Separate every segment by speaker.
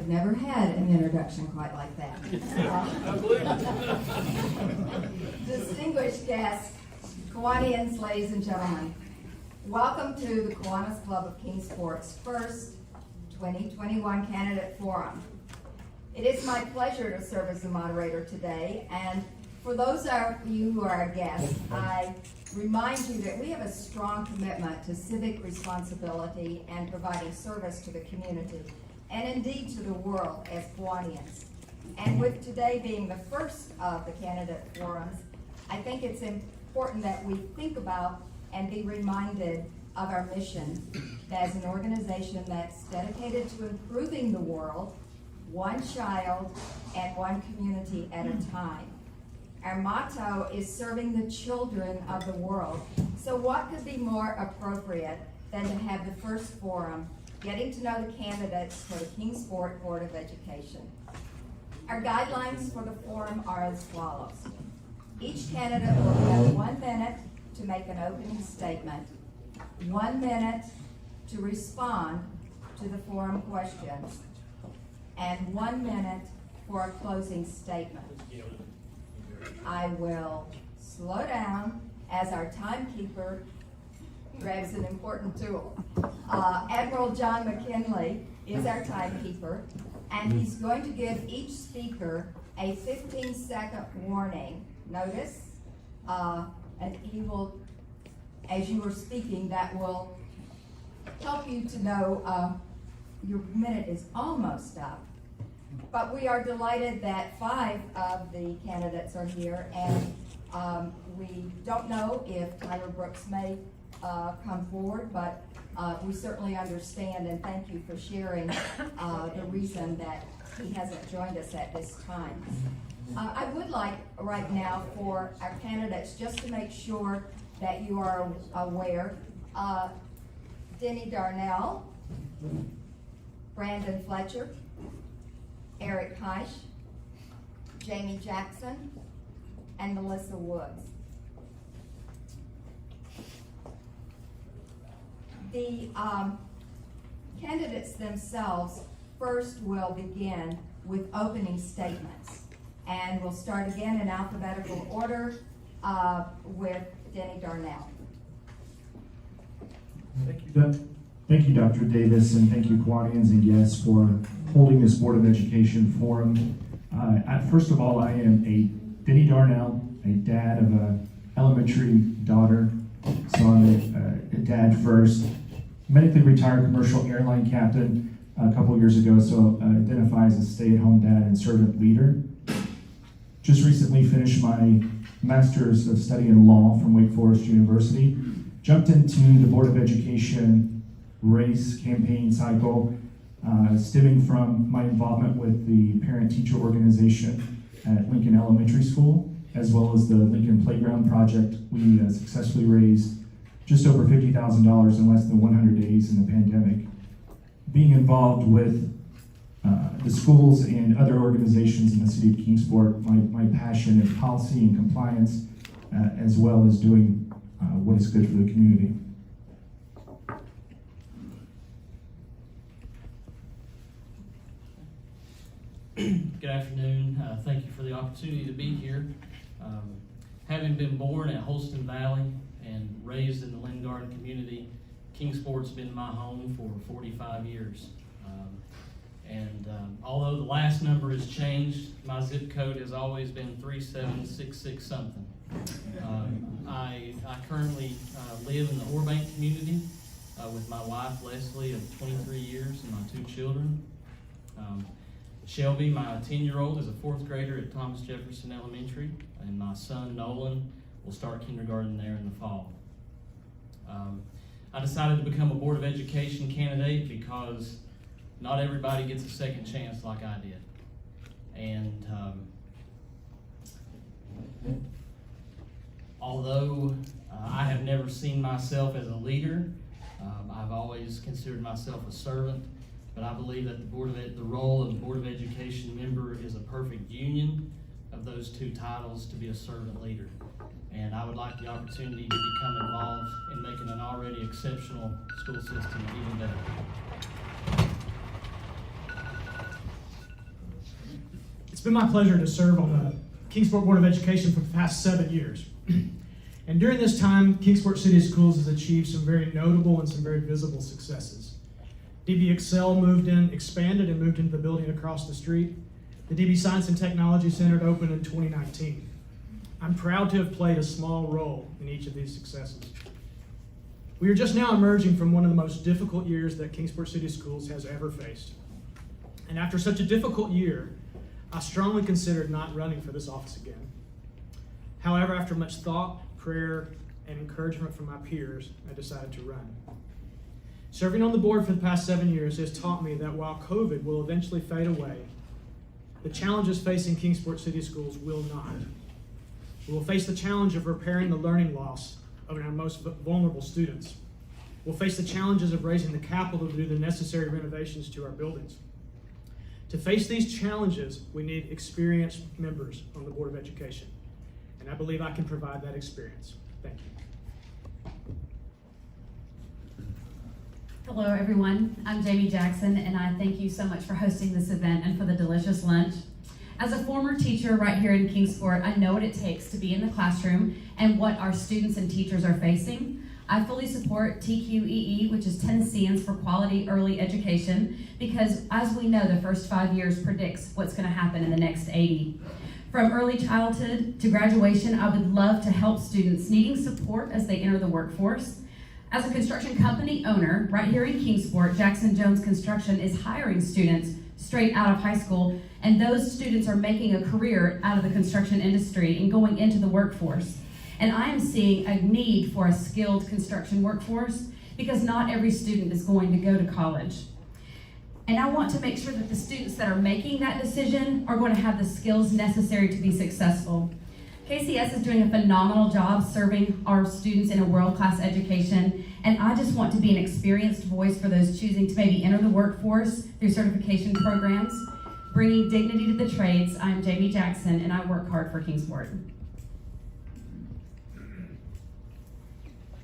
Speaker 1: have never had an introduction quite like that. Distinguished guests, Kiwanians, ladies and gentlemen, welcome to the Kiwanis Club of Kingsport's first 2021 Candidate Forum. It is my pleasure to serve as the moderator today, and for those of you who are our guests, I remind you that we have a strong commitment to civic responsibility and providing service to the community, and indeed to the world as Kiwanians. And with today being the first of the candidate forums, I think it's important that we think about and be reminded of our mission as an organization that's dedicated to improving the world, one child and one community at a time. Our motto is serving the children of the world. So what could be more appropriate than to have the first forum, getting to know the candidates for the Kingsport Board of Education. Our guidelines for the forum are as follows. Each candidate will have 1 minute to make an opening statement, 1 minute to respond to the forum questions, and 1 minute for a closing statement. I will slow down as our timekeeper grabs an important tool. Admiral John McKinley is our timekeeper, and he's going to give each speaker a 15-second warning notice, and he will, as you are speaking, that will help you to know your minute is almost up. But we are delighted that 5 of the candidates are here, and we don't know if Tyler Brooks may come forward, but we certainly understand and thank you for sharing the reason that he hasn't joined us at this time. I would like right now for our candidates, just to make sure that you are aware, Denny Darnell, Brandon Fletcher, Eric Hyche, Jamie Jackson, and Melissa Woods. The candidates themselves first will begin with opening statements, and we'll start again in alphabetical order with Denny Darnell.
Speaker 2: Thank you, Dr. Davis, and thank you, Kiwanians and guests, for holding this Board of Education forum. First of all, I am a Denny Darnell, a dad of an elementary daughter, so I'm a dad first. Medically retired commercial airline captain a couple years ago, so identify as a stay-at-home dad and servant leader. Just recently finished my Master's of Study in Law from Wake Forest University. Jumped into the Board of Education race campaign cycle, stemming from my involvement with the parent-teacher organization at Lincoln Elementary School, as well as the Lincoln Playground Project. We successfully raised just over $50,000 in less than 100 days in the pandemic. Being involved with the schools and other organizations in the city of Kingsport, my passion is policy and compliance, as well as doing what is good for the community.
Speaker 3: Good afternoon. Thank you for the opportunity to be here. Having been born at Holston Valley and raised in the Lynn Garden community, Kingsport's been my home for 45 years. Although the last number has changed, my zip code has always been 3766 something. I currently live in the Orbank community with my wife Leslie of 23 years and my 2 children. Shelby, my 10-year-old, is a 4th grader at Thomas Jefferson Elementary, and my son Nolan will start kindergarten there in the fall. I decided to become a Board of Education candidate because not everybody gets a second chance like I did. And although I have never seen myself as a leader, I've always considered myself a servant. But I believe that the role of the Board of Education member is a perfect union of those 2 titles to be a servant leader. And I would like the opportunity to become involved in making an already exceptional school system even better.
Speaker 4: It's been my pleasure to serve on the Kingsport Board of Education for the past 7 years. And during this time, Kingsport City Schools has achieved some very notable and some very visible successes. DB Excel expanded and moved into the building across the street. The DB Science and Technology Center opened in 2019. I'm proud to have played a small role in each of these successes. We are just now emerging from one of the most difficult years that Kingsport City Schools has ever faced. And after such a difficult year, I strongly considered not running for this office again. However, after much thought, prayer, and encouragement from my peers, I decided to run. Serving on the board for the past 7 years has taught me that while COVID will eventually fade away, the challenges facing Kingsport City Schools will not. We will face the challenge of repairing the learning loss of our most vulnerable students. We'll face the challenges of raising the capital to do the necessary renovations to our buildings. To face these challenges, we need experienced members on the Board of Education, and I believe I can provide that experience. Thank you.
Speaker 5: Hello, everyone. I'm Jamie Jackson, and I thank you so much for hosting this event and for the delicious lunch. As a former teacher right here in Kingsport, I know what it takes to be in the classroom and what our students and teachers are facing. I fully support TQEE, which is Tennesseans for Quality Early Education, because as we know, the first 5 years predicts what's going to happen in the next 80. From early childhood to graduation, I would love to help students needing support as they enter the workforce. As a construction company owner, right here in Kingsport, Jackson Jones Construction is hiring students straight out of high school, and those students are making a career out of the construction industry and going into the workforce. And I am seeing a need for a skilled construction workforce because not every student is going to go to college. And I want to make sure that the students that are making that decision are going to have the skills necessary to be successful. KCS is doing a phenomenal job serving our students in a world-class education, and I just want to be an experienced voice for those choosing to maybe enter the workforce through certification programs. Bringing dignity to the trades, I'm Jamie Jackson, and I work hard for Kingsport.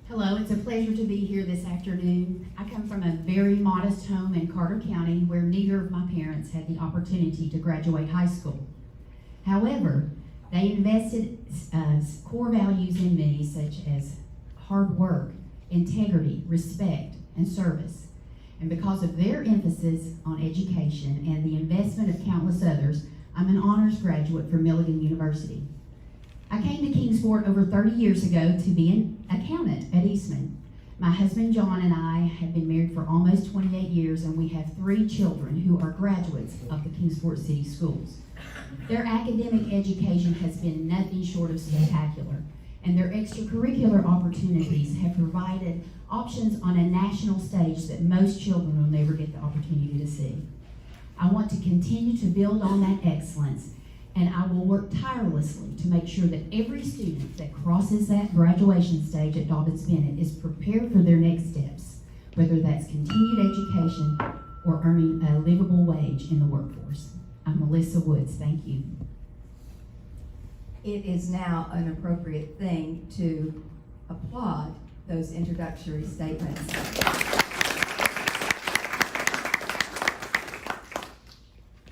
Speaker 6: Hello, it's a pleasure to be here this afternoon. I come from a very modest home in Carter County where neither of my parents had the opportunity to graduate high school. However, they invested core values in me such as hard work, integrity, respect, and service. And because of their emphasis on education and the investment of countless others, I'm an honors graduate from Milligan University. I came to Kingsport over 30 years ago to be an accountant at Eastman. My husband John and I have been married for almost 28 years, and we have 3 children who are graduates of the Kingsport City Schools. Their academic education has been nothing short of spectacular, and their extracurricular opportunities have provided options on a national stage that most children will never get the opportunity to see. I want to continue to build on that excellence, and I will work tirelessly to make sure that every student that crosses that graduation stage at Dobyns-Bennett is prepared for their next steps, whether that's continued education or earning a livable wage in the workforce. I'm Melissa Woods. Thank you.
Speaker 1: It is now an appropriate thing to applaud those introductory statements.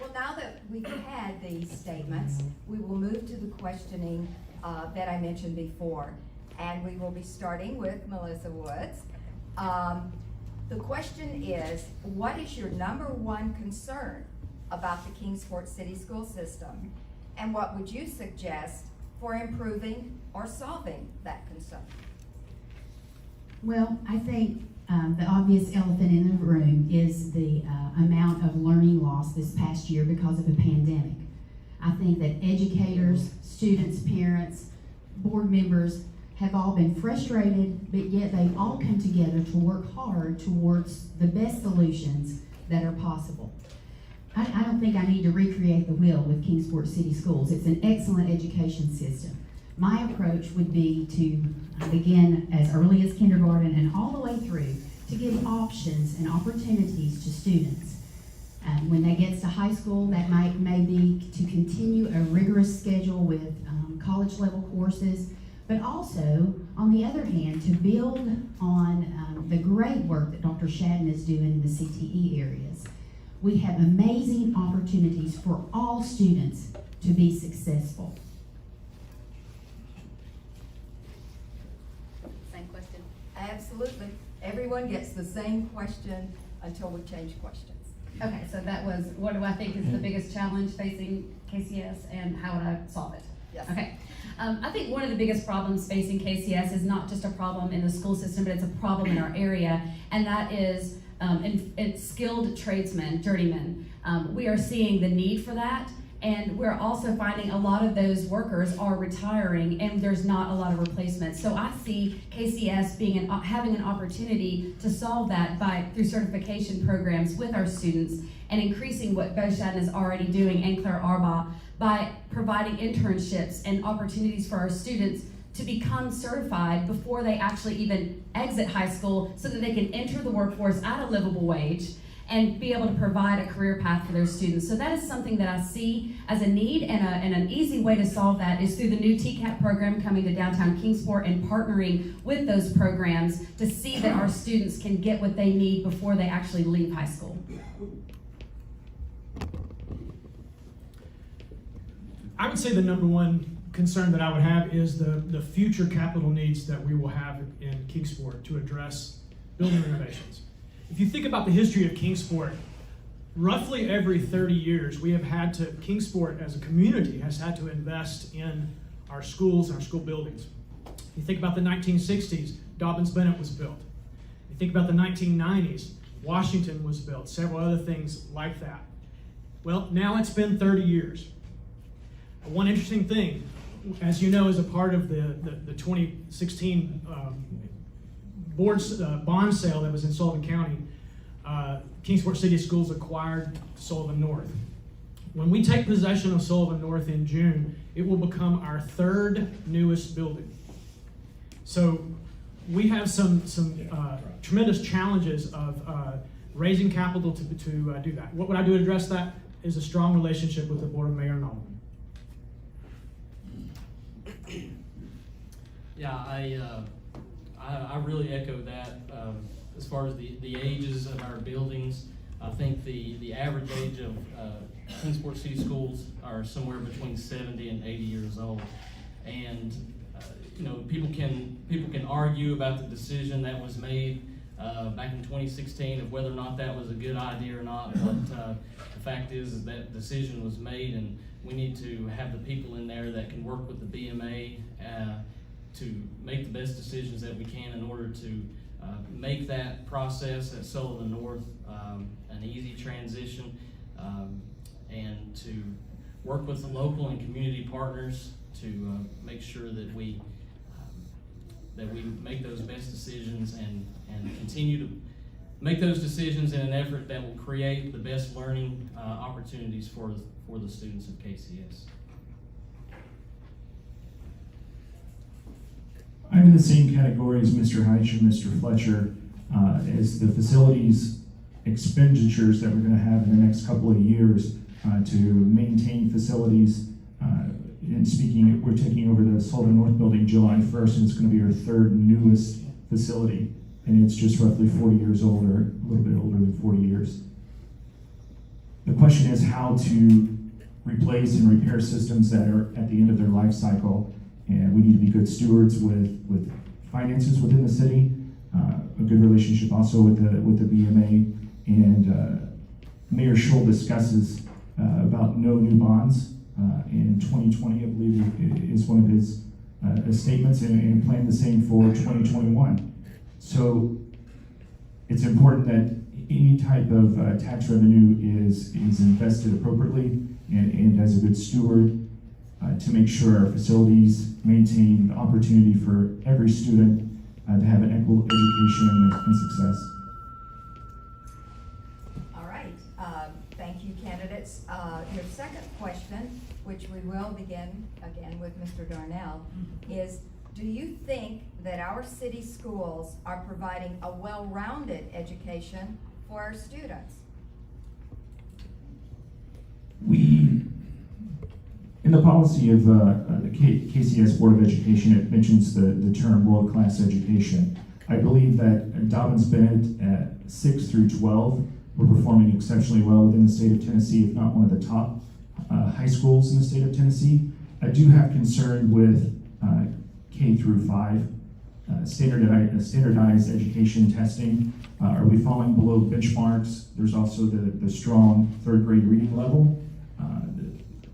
Speaker 1: Well, now that we've had these statements, we will move to the questioning that I mentioned before. And we will be starting with Melissa Woods. The question is, what is your #1 concern about the Kingsport City School System? And what would you suggest for improving or solving that concern?
Speaker 6: Well, I think the obvious elephant in the room is the amount of learning loss this past year because of a pandemic. I think that educators, students, parents, board members have all been frustrated, but yet they've all come together to work hard towards the best solutions that are possible. I don't think I need to recreate the wheel with Kingsport City Schools. It's an excellent education system. My approach would be to begin as early as kindergarten and all the way through to give options and opportunities to students. When they get to high school, that may be to continue a rigorous schedule with college level courses, but also, on the other hand, to build on the great work that Dr. Shadden is doing in the CTE areas. We have amazing opportunities opportunities for all students to be successful.
Speaker 5: Same question.
Speaker 1: Absolutely. Everyone gets the same question until we change questions.
Speaker 5: Okay, so that was, what do I think is the biggest challenge facing KCS and how would I solve it?
Speaker 1: Yes.
Speaker 5: Okay. I think one of the biggest problems facing KCS is not just a problem in the school system, but it's a problem in our area, and that is in skilled tradesmen, journeymen. We are seeing the need for that, and we're also finding a lot of those workers are retiring, and there's not a lot of replacements. So I see KCS being having an opportunity to solve that through certification programs with our students and increasing what Beauchesne is already doing and Claire Arbaugh by providing internships and opportunities for our students to become certified before they actually even exit high school so that they can enter the workforce at a livable wage and be able to provide a career path for their students. So that is something that I see as a need, and an easy way to solve that is through the new TCAP program coming to downtown Kingsport and partnering with those programs to see that our students can get what they need before they actually leave high school.
Speaker 4: I would say the number one concern that I would have is the future capital needs that we will have in Kingsport to address building renovations. If you think about the history of Kingsport, roughly every 30 years Kingsport as a community has had to invest in our schools and our school buildings. You think about the 1960s, Dobbins-Bennett was built. You think about the 1990s, Washington was built, several other things like that. Well, now it's been 30 years. One interesting thing, as you know, as a part of the 2016 bond sale that was in Sullivan County, Kingsport City Schools acquired Sullivan North. When we take possession of Sullivan North in June, it will become our third newest building. So we have some tremendous challenges of raising capital to do that. What would I do to address that is a strong relationship with the Board of Mayor and Alderman.
Speaker 3: Yeah, I really echo that. As far as the ages of our buildings, I think the average age of Kingsport City Schools are somewhere between 70 and 80 years old. And people can argue about the decision that was made back in 2016 of whether or not that was a good idea or not. But the fact is that decision was made, and we need to have the people in there that can work with the BMA to make the best decisions that we can in order to make that process at Sullivan North an easy transition, and to work with the local and community partners to make sure that we make those best decisions and continue to make those decisions in an effort that will create the best learning opportunities for the students of KCS.
Speaker 2: I'm in the same category as Mr. Hyche and Mr. Fletcher, as the facilities expenditures that we're going to have in the next couple of years to maintain facilities. And speaking, we're taking over the Sullivan North building July 1st, and it's going to be our third newest facility, and it's just roughly 40 years old, or a little bit older than 40 years. The question is how to replace and repair systems that are at the end of their life cycle. And we need to be good stewards with finances within the city, a good relationship also with the BMA. And Mayor Scholl discusses about no new bonds in 2020, I believe is one of his statements, and planned the same for 2021. So it's important that any type of tax revenue is invested appropriately and as a good steward to make sure our facilities maintain the opportunity for every student to have an equal education and success.
Speaker 1: All right, thank you, candidates. Your second question, which we will begin again with Mr. Darnell, is do you think that our city schools are providing a well-rounded education for our students?
Speaker 2: In the policy of the KCS Board of Education, it mentions the term world-class education. I believe that Dobbins-Bennett at 6 through 12 we're performing exceptionally well within the state of Tennessee, if not one of the top high schools in the state of Tennessee. I do have concern with K through 5 standardized education testing. Are we falling below benchmarks? There's also the strong third grade reading level.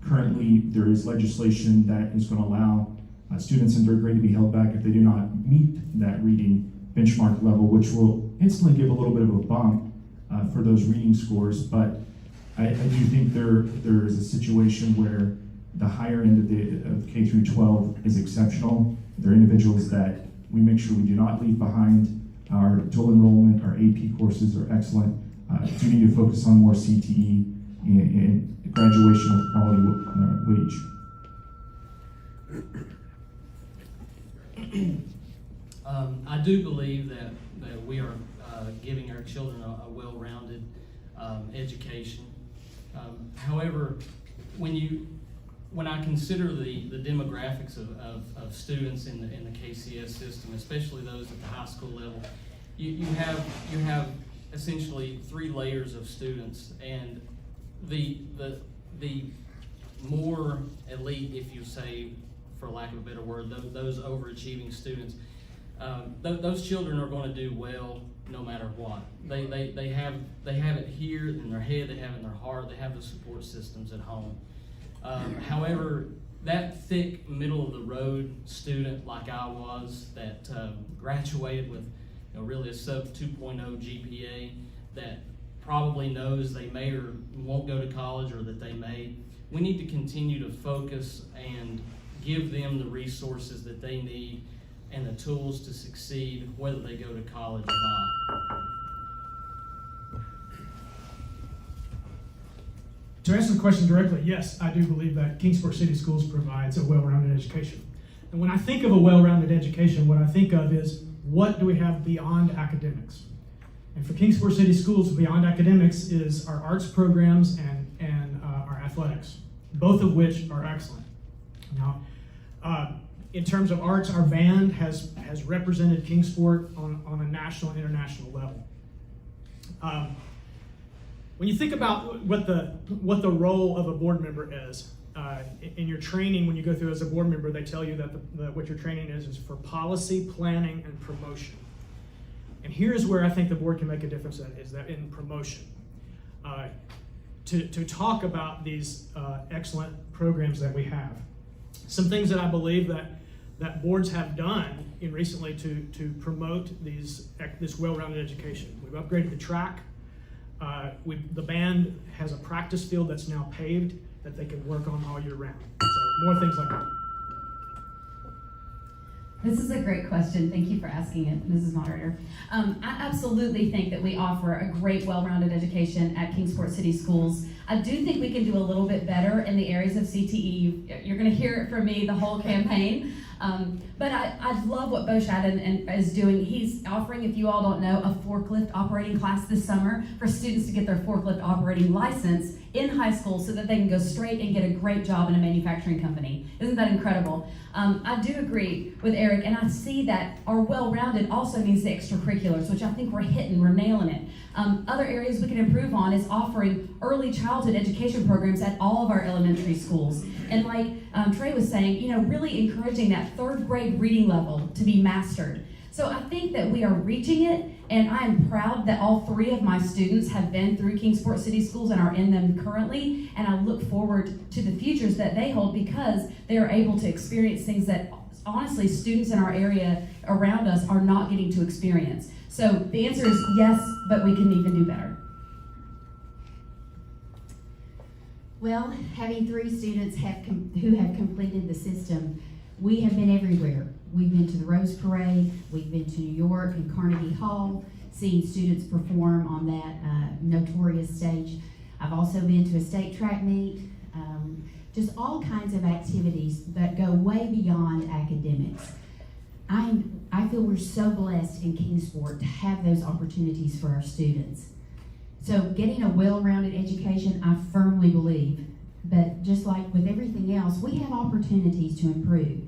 Speaker 2: Currently, there is legislation that is going to allow students in third grade to be held back if they do not meet that reading benchmark level, which will instantly give a little bit of a bump for those reading scores. But I do think there is a situation where the higher end of K through 12 is exceptional. There are individuals that we make sure we do not leave behind. Our dual enrollment, our AP courses are excellent. Do need to focus on more CTE and graduation with quality wage.
Speaker 3: I do believe that we are giving our children a well-rounded education. However, when I consider the demographics of students in the KCS system, especially those at the high school level, you have essentially 3 layers of students, and the more elite, if you say, for lack of a better word, those overachieving students, those children are going to do well no matter what. They have it here in their head, they have it in their heart, they have the support systems at home. However, that thick middle of the road student like I was that graduated with really a sub 2.0 GPA, that probably knows they may or won't go to college, or that they may, we need to continue to focus and give them the resources that they need and the tools to succeed, whether they go to college or not.
Speaker 4: To answer the question directly, yes, I do believe that Kingsport City Schools provides a well-rounded education. And when I think of a well-rounded education, what I think of is, what do we have beyond academics? And for Kingsport City Schools, beyond academics is our arts programs and our athletics, both of which are excellent. Now, in terms of arts, our band has represented Kingsport on a national and international level. When you think about what the role of a board member is, in your training, when you go through as a board member, they tell you that what your training is for policy, planning, and promotion. And here's where I think the board can make a difference is that in promotion. To talk about these excellent programs that we have. Some things that I believe that boards have done recently to promote this well-rounded education. We've upgraded the track. The band has a practice field that's now paved that they can work on all year round. So more things like that.
Speaker 5: This is a great question. Thank you for asking it, Mrs. Moderator. I absolutely think that we offer a great, well-rounded education at Kingsport City Schools. I do think we can do a little bit better in the areas of CTE. You're going to hear it from me the whole campaign. But I love what Bo Shadden is doing. He's offering, if you all don't know, a forklift operating class this summer for students to get their forklift operating license in high school so that they can go straight and get a great job in a manufacturing company. Isn't that incredible? I do agree with Eric, and I see that our well-rounded also means the extracurriculars, which I think we're nailing it. Other areas we can improve on is offering early childhood education programs at all of our elementary schools. And like Trey was saying, really encouraging that third grade reading level to be mastered. So I think that we are reaching it, and I am proud that all 3 of my students have been through Kingsport City Schools and are in them currently, and I look forward to the futures that they hold because they are able to experience things that honestly students in our area around us are not getting to experience. So the answer is yes, but we can even do better.
Speaker 6: Well, having 3 students who have completed the system, we have been everywhere. We've been to the Rose Parade, we've been to New York and Carnegie Hall, seeing students perform on that notorious stage. I've also been to a state track meet, just all kinds of activities that go way beyond academics. I feel we're so blessed in Kingsport to have those opportunities for our students. So getting a well-rounded education, I firmly believe, but just like with everything else, we have opportunities to improve.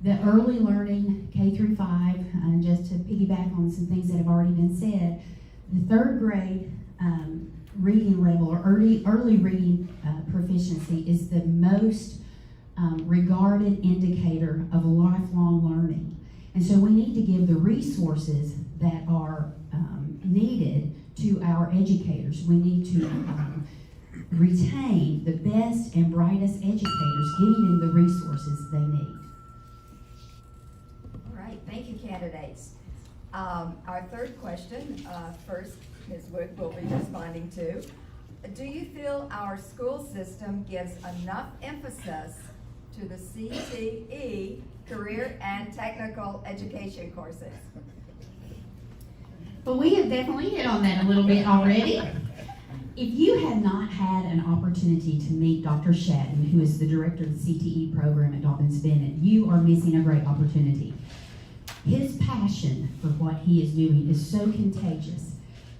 Speaker 6: The early learning, K through 5, just to piggyback on some things that have already been said, the third grade reading level or early reading proficiency is the most regarded indicator of lifelong learning. And so we need to give the resources that are needed to our educators. We need to retain the best and brightest educators, giving them the resources they need.
Speaker 1: All right, thank you, candidates. Our third question, first, Ms. Wood will be responding to. Do you feel our school system gives enough emphasis to the CTE, career and technical education courses?
Speaker 6: Well, we have definitely hit on that a little bit already. If you have not had an opportunity to meet Dr. Shadden, who is the director of the CTE program at Dobbins-Bennett, you are missing a great opportunity. His passion for what he is doing is so contagious.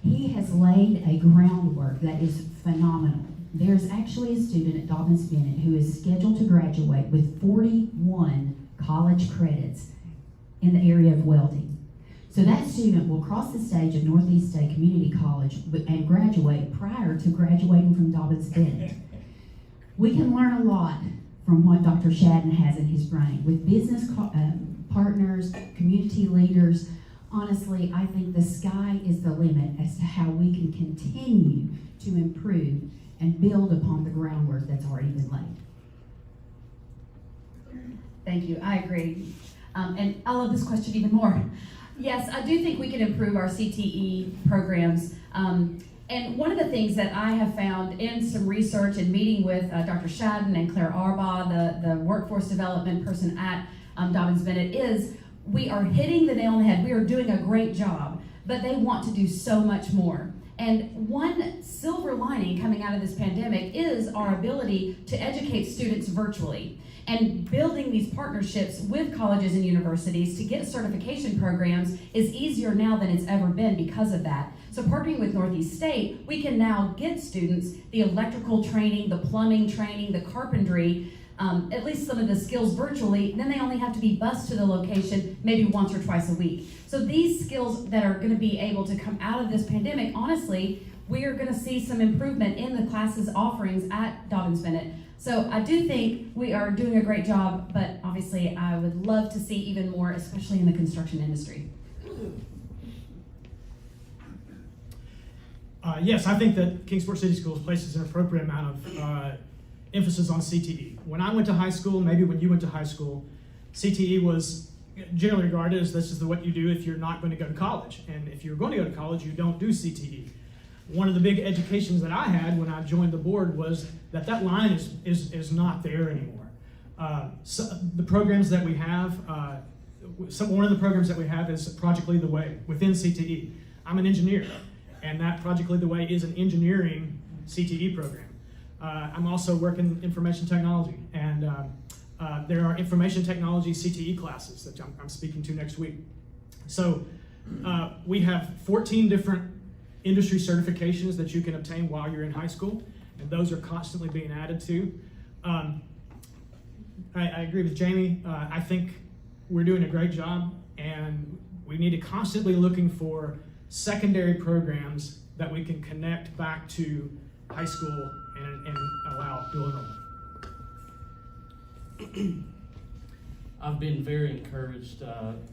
Speaker 6: He has laid a groundwork that is phenomenal. There's actually a student at Dobbins-Bennett who is scheduled to graduate with 41 college credits in the area of welding. So that student will cross the stage of Northeast State Community College and graduate prior to graduating from Dobbins-Bennett. We can learn a lot from what Dr. Shadden has in his brain. With business partners, community leaders, honestly, I think the sky is the limit as to how we can continue to improve and build upon the groundwork that's already been laid.
Speaker 5: Thank you, I agree. And I love this question even more. Yes, I do think we can improve our CTE programs. And one of the things that I have found in some research and meeting with Dr. Shadden and Claire Arbaugh, the workforce development person at Dobbins-Bennett, is we are hitting the nail on the head. We are doing a great job, but they want to do so much more. And one silver lining coming out of this pandemic is our ability to educate students virtually. And building these partnerships with colleges and universities to get certification programs is easier now than it's ever been because of that. So partnering with Northeast State, we can now get students the electrical training, the plumbing training, the carpentry, at least some of the skills virtually. Then they only have to be bused to the location maybe once or twice a week. So these skills that are going to be able to come out of this pandemic, honestly, we are going to see some improvement in the classes offerings at Dobbins-Bennett. So I do think we are doing a great job, but obviously I would love to see even more, especially in the construction industry.
Speaker 4: Yes, I think that Kingsport City Schools places an appropriate amount of emphasis on CTE. When I went to high school, maybe when you went to high school, CTE was generally regarded as this is what you do if you're not going to go to college. And if you're going to go to college, you don't do CTE. One of the big educations that I had when I joined the board was that line is not there anymore. So the programs that we have, one of the programs that we have is Project Lead the Way within CTE. I'm an engineer, and that Project Lead the Way is an engineering CTE program. I'm also working information technology, and there are information technology CTE classes that I'm speaking to next week. So we have 14 different industry certifications that you can obtain while you're in high school, and those are constantly being added to. I agree with Jamie. I think we're doing a great job, and we need to constantly looking for secondary programs that we can connect back to high school and allow dual enrollment.
Speaker 3: I've been very encouraged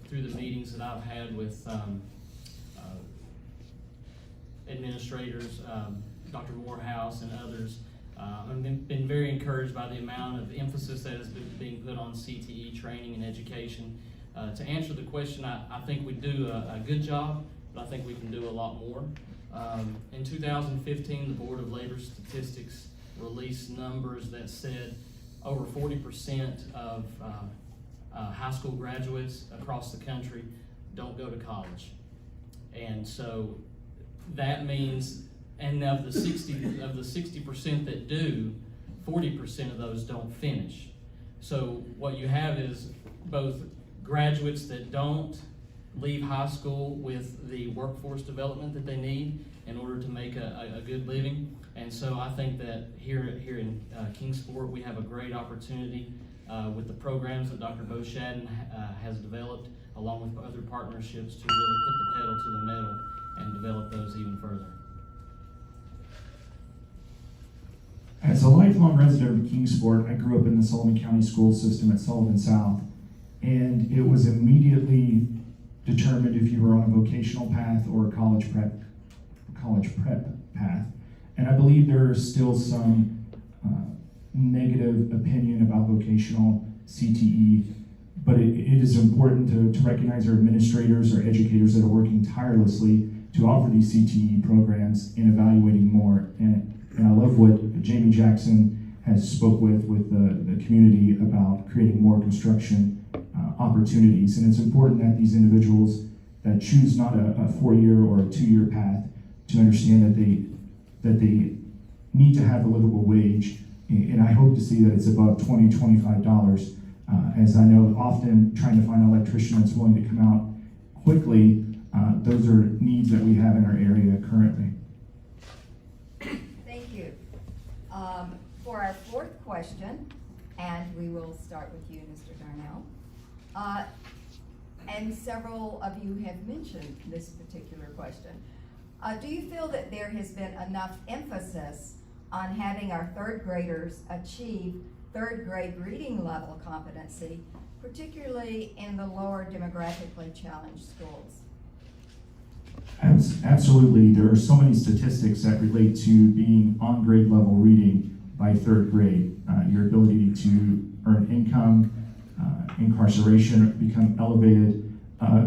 Speaker 3: through the meetings that I've had with administrators, Dr. Morehouse and others. I've been very encouraged by the amount of emphasis that has been being put on CTE training and education. To answer the question, I think we do a good job, but I think we can do a lot more. In 2015, the Board of Labor Statistics released numbers that said over 40% of high school graduates across the country don't go to college. And so that means, and of the 60% that do, 40% of those don't finish. So what you have is both graduates that don't leave high school with the workforce development that they need in order to make a good living. And so I think that here in Kingsport, we have a great opportunity with the programs that Dr. Bo Shadden has developed, along with other partnerships, to really put the pedal to the metal and develop those even further.
Speaker 2: As a lifelong resident of Kingsport, I grew up in the Sullivan County school system at Sullivan South, and it was immediately determined if you were on a vocational path or a college prep path. And I believe there is still some negative opinion about vocational CTE, but it is important to recognize our administrators, our educators that are working tirelessly to offer these CTE programs and evaluating more. And I love what Jamie Jackson has spoke with the community about creating more construction opportunities. And it's important that these individuals that choose not a 4-year or a 2-year path to understand that they need to have a livable wage. And I hope to see that it's above $20, $25, as I know often trying to find an electrician that's willing to come out quickly, those are needs that we have in our area currently.
Speaker 1: Thank you. For our fourth question, and we will start with you, Mr. Darnell. And several of you have mentioned this particular question. Do you feel that there has been enough emphasis on having our third graders achieve third grade reading level competency, particularly in the lower demographically challenged schools?
Speaker 2: Absolutely. There are so many statistics that relate to being on grade level reading by third grade. Your ability to earn income, incarceration become elevated.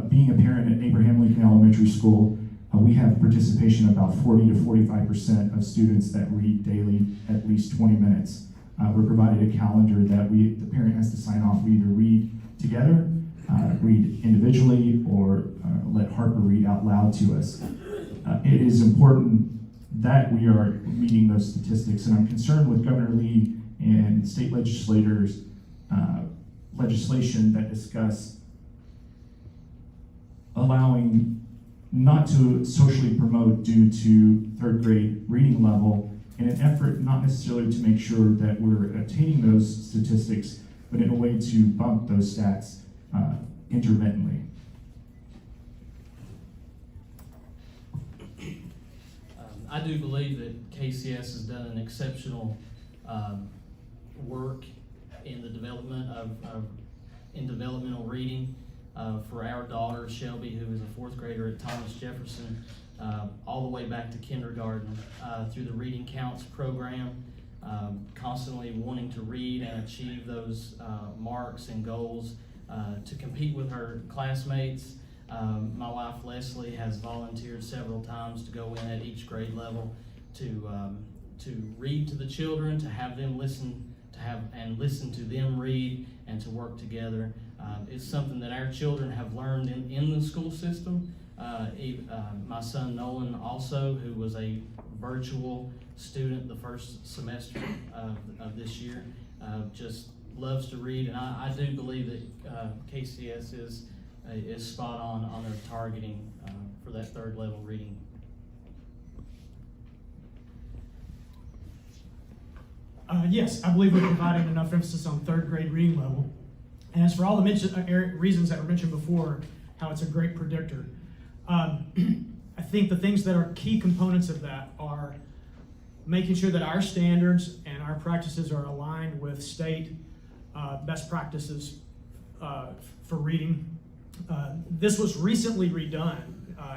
Speaker 2: Being a parent at Abraham Lincoln Elementary School, we have participation about 40 to 45% of students that read daily at least 20 minutes. We're provided a calendar that the parent has to sign off. We either read together, read individually, or let Harper read out loud to us. It is important that we are meeting those statistics, and I'm concerned with Governor Lee and state legislators' legislation that discuss allowing not to socially promote due to third grade reading level in an effort not necessarily to make sure that we're attaining those statistics, but in a way to bump those stats intermittently.
Speaker 3: I do believe that KCS has done an exceptional work in the development in developmental reading for our daughter Shelby, who is a 4th grader at Thomas Jefferson, all the way back to kindergarten through the Reading Counts program, constantly wanting to read and achieve those marks and goals to compete with her classmates. My wife Leslie has volunteered several times to go in at each grade level to read to the children, to have them listen to them read, and to work together. It's something that our children have learned in the school system. My son Nolan also, who was a virtual student the first semester of this year, just loves to read, and I do believe that KCS is spot on their targeting for that third level reading.
Speaker 4: Yes, I believe we're providing enough emphasis on third grade reading level. And as for all the reasons that were mentioned before, how it's a great predictor, I think the things that are key components of that are making sure that our standards and our practices are aligned with state best practices for reading. This was recently redone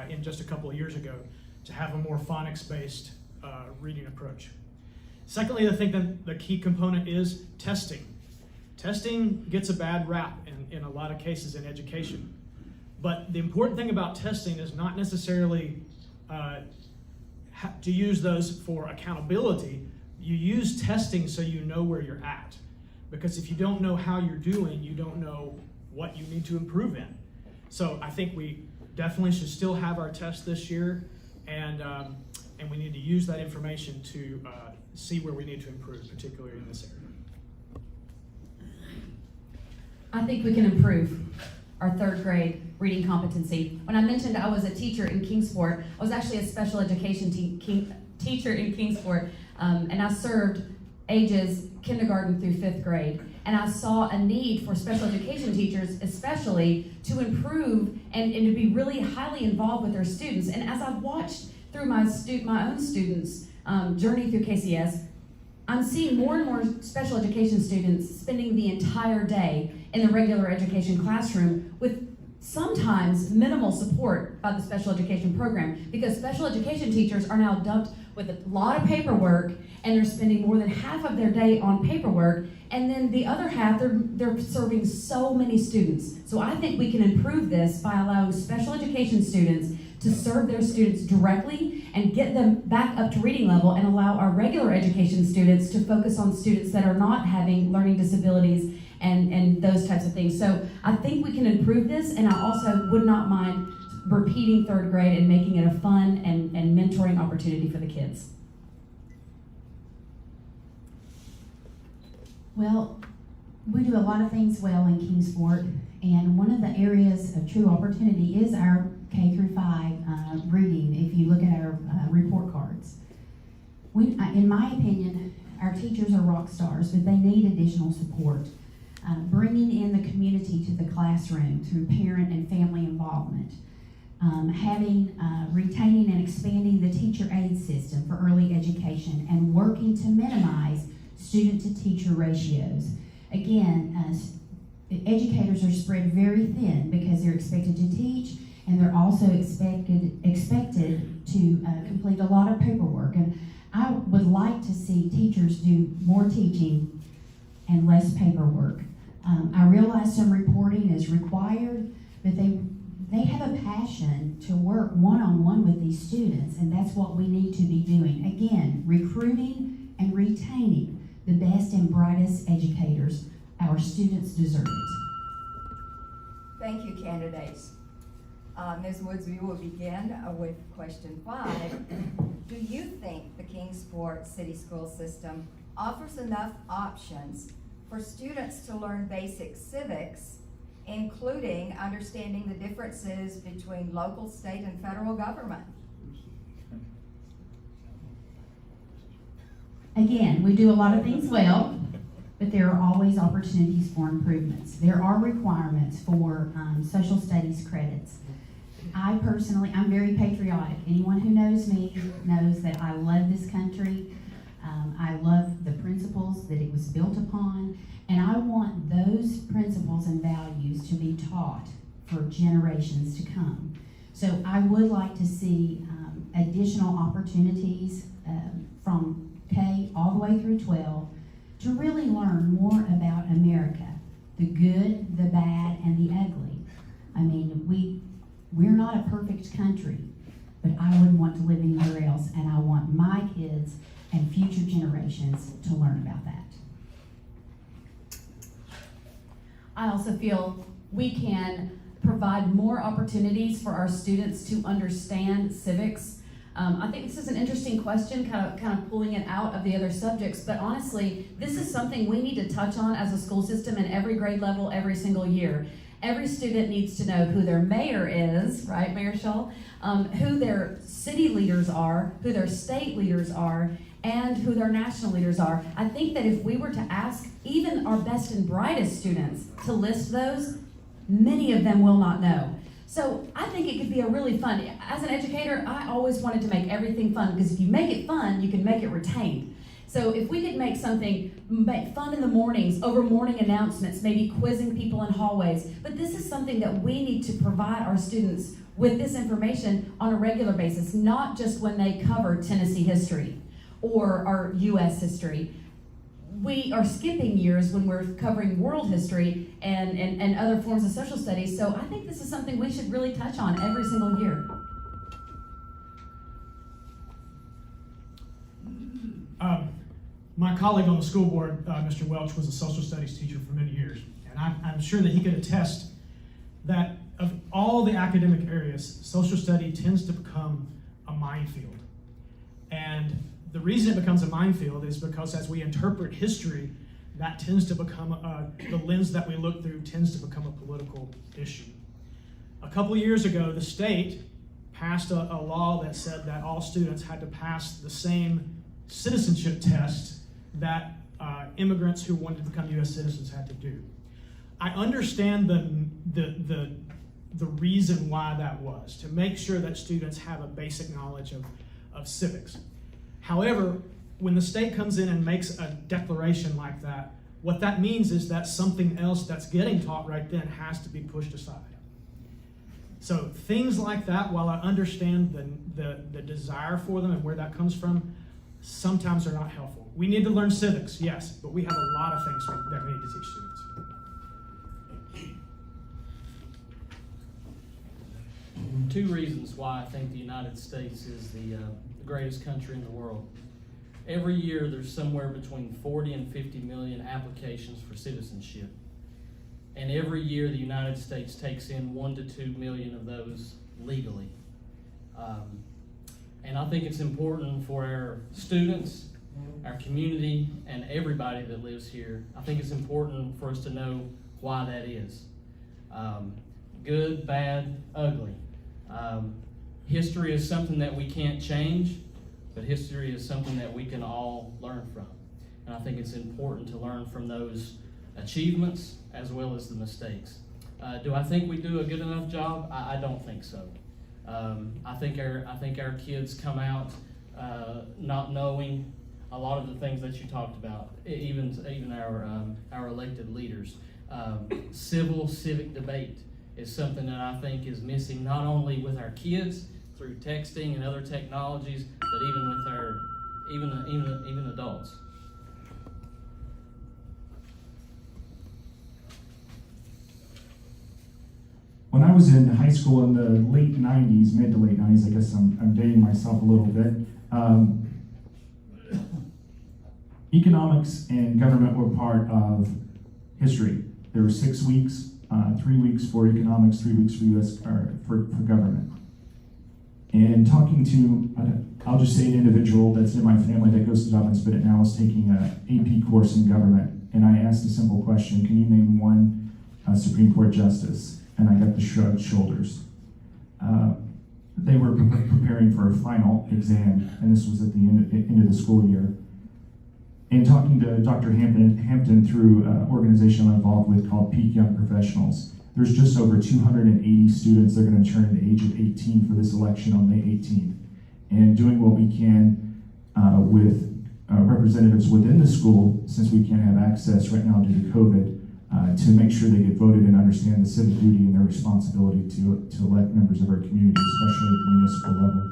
Speaker 4: in just a couple of years ago to have a more phonics-based reading approach. Secondly, I think that the key component is testing. Testing gets a bad rap in a lot of cases in education. But the important thing about testing is not necessarily to use those for accountability. You use testing so you know where you're at. Because if you don't know how you're doing, you don't know what you need to improve in. So I think we definitely should still have our test this year, and we need to use that information to see where we need to improve, particularly in this area.
Speaker 5: I think we can improve our third grade reading competency. When I mentioned I was a teacher in Kingsport, I was actually a special education teacher in Kingsport, and I served ages kindergarten through 5th grade. And I saw a need for special education teachers, especially, to improve and to be really highly involved with their students. And as I've watched through my own students' journey through KCS, I'm seeing more and more special education students spending the entire day in the regular education classroom with sometimes minimal support by the special education program, because special education teachers are now dumped with a lot of paperwork, and they're spending more than half of their day on paperwork, and then the other half they're serving so many students. So I think we can improve this by allowing special education students to serve their students directly and get them back up to reading level, and allow our regular education students to focus on students that are not having learning disabilities and those types of things. So I think we can improve this, and I also would not mind repeating third grade and making it a fun and mentoring opportunity for the kids.
Speaker 6: Well, we do a lot of things well in Kingsport, and one of the areas of true opportunity is our K through 5 reading, if you look at our report cards. In my opinion, our teachers are rock stars, but they need additional support. Bringing in the community to the classroom through parent and family involvement. Retaining and expanding the teacher aid system for early education, and working to minimize student-to-teacher ratios. Again, educators are spread very thin because they're expected to teach, and they're also expected to complete a lot of paperwork. And I would like to see teachers do more teaching and less paperwork. I realize some reporting is required, but they have a passion to work one-on-one with these students, and that's what we need to be doing. Again, recruiting and retaining the best and brightest educators. Our students deserve it.
Speaker 1: Thank you, candidates. Ms. Woods, we will begin with question 5. Do you think the Kingsport City School System offers enough options for students to learn basic civics, including understanding the differences between local, state, and federal government?
Speaker 6: Again, we do a lot of things well, but there are always opportunities for improvements. There are requirements for social studies credits. I'm very patriotic. Anyone who knows me knows that I love this country. I love the principles that it was built upon, and I want those principles and values to be taught for generations to come. So I would like to see additional opportunities from K all the way through 12 to really learn more about America, the good, the bad, and the ugly. I mean, we're not a perfect country, but I wouldn't want to live anywhere else, and I want my kids and future generations to learn about that.
Speaker 5: I also feel we can provide more opportunities for our students to understand civics. I think this is an interesting question, kind of pulling it out of the other subjects, but honestly, this is something we need to touch on as a school system in every grade level every single year. Every student needs to know who their mayor is, right, Mayor Shull? Who their city leaders are, who their state leaders are, and who their national leaders are. I think that if we were to ask even our best and brightest students to list those, many of them will not know. So I think it could be a really fun, as an educator, I always wanted to make everything fun, because if you make it fun, you can make it retained. So if we could make something fun in the mornings, over morning announcements, maybe quizzing people in hallways, but this is something that we need to provide our students with this information on a regular basis, not just when they cover Tennessee history or our U.S. history. We are skipping years when we're covering world history and other forms of social studies, so I think this is something we should really touch on every single year.
Speaker 4: My colleague on the school board, Mr. Welch, was a social studies teacher for many years, and I'm sure that he could attest that of all the academic areas, social study tends to become a minefield. And the reason it becomes a minefield is because as we interpret history, that tends to become, the lens that we look through tends to become a political issue. A couple of years ago, the state passed a law that said that all students had to pass the same citizenship test that immigrants who wanted to become U.S. citizens had to do. I understand the reason why that was, to make sure that students have a basic knowledge of civics. However, when the state comes in and makes a declaration like that, what that means is that something else that's getting taught right then has to be pushed aside. So things like that, while I understand the desire for them and where that comes from, sometimes are not helpful. We need to learn civics, yes, but we have a lot of things that we need to teach students.
Speaker 3: Two reasons why I think the United States is the greatest country in the world. Every year there's somewhere between 40 and 50 million applications for citizenship. And every year the United States takes in 1 to 2 million of those legally. And I think it's important for our students, our community, and everybody that lives here. I think it's important for us to know why that is. Good, bad, ugly. History is something that we can't change, but history is something that we can all learn from. And I think it's important to learn from those achievements as well as the mistakes. Do I think we do a good enough job? I don't think so. I think our kids come out not knowing a lot of the things that you talked about, even our elected leaders. Civic debate is something that I think is missing not only with our kids through texting and other technologies, but even with our even adults.
Speaker 2: When I was in high school in the late 90s, mid to late 90s, I guess I'm dating myself a little bit, economics and government were part of history. There were 6 weeks, 3 weeks for economics, 3 weeks for for government. And talking to, I'll just say an individual that's in my family that goes to Dobbins Bennett now is taking an AP course in government. And I asked a simple question, can you name one Supreme Court justice? And I got the shrugged shoulders. They were preparing for a final exam, and this was at the end of the school year. And talking to Dr. Hampton through an organization I'm involved with called Peak Young Professionals, there's just over 280 students that are going to turn the age of 18 for this election on May 18th. And doing what we can with representatives within the school, since we can't have access right now due to COVID, to make sure they get voted and understand the civic duty and their responsibility to elect members of our community, especially at the municipal level.